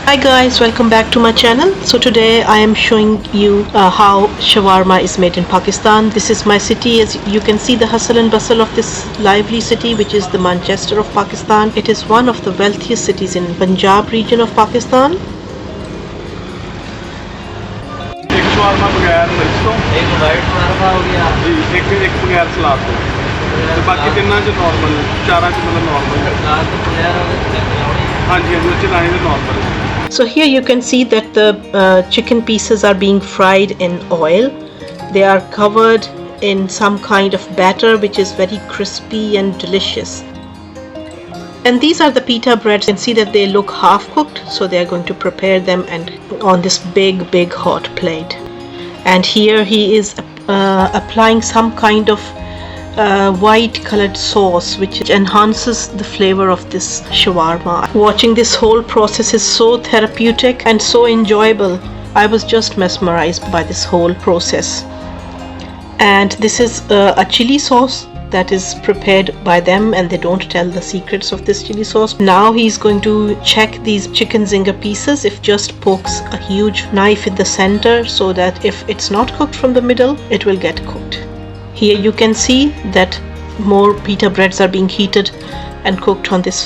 Hi guys, welcome back to my channel. So today I am showing you how shawarma is made in Pakistan. This is my city. As you can see, the hustle and bustle of this lively city, which is the Manchester of Pakistan. It is one of the wealthiest cities in Punjab region of Pakistan. एक shawarma बगैर मिर्च तो एक white shawarma हो गया जी एक बगैर सलाद तो ਤੇ ਬਾਕੀ ਤਿੰਨਾਂ ਚ ਨਾਰਮਲ ਚਾਰਾਂ ਚ ਮਤਲਬ ਨਾਰਮਲ सलाद तो बगैर हो गया ਹਾਂਜੀ ਹਾਂਜੀ ਉਹ ਚ ਲਾਣੇ ਦੇ normal So here you can see that the chicken pieces are being fried in oil. They are covered in some kind of batter which is very crispy and delicious. And these are the pita breads. You can see that they look half cooked, so they are going to prepare them and on this big hot plate. And here he is applying some kind of white colored sauce which enhances the flavor of this shawarma. Watching this whole process is so therapeutic and so enjoyable. I was just mesmerized by this whole process. And this is a chili sauce that is prepared by them, and they don't tell the secrets of this chili sauce. Now he's going to check these chicken zinger pieces, if just pokes a huge knife in the center so that if it's not cooked from the middle, it will get cooked. Here you can see that more pita breads are being heated and cooked on this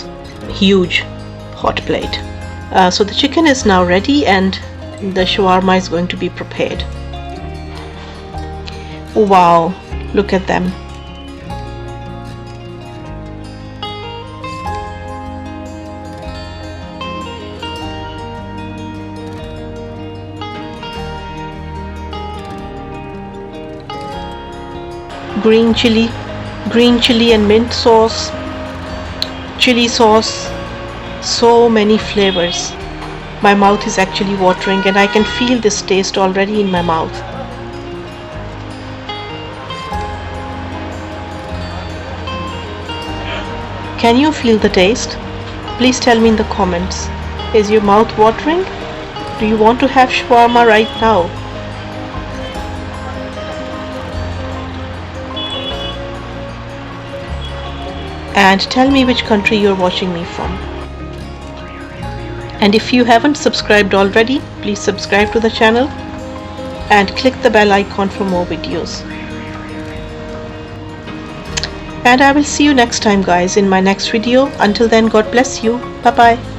huge hot plate. So the chicken is now ready and the shawarma is going to be prepared. Wow, look at them. Green chili and mint sauce, chili sauce, so many flavors. My mouth is actually watering and I can feel this taste already in my mouth. Can you feel the taste? Please tell me in the comments. Is your mouth watering? Do you want to have shawarma right now? And tell me which country you're watching me from. And if you haven't subscribed already, please subscribe to the channel and click the bell icon for more videos. And I will see you next time guys in my next video. Until then, God bless you. Bye bye.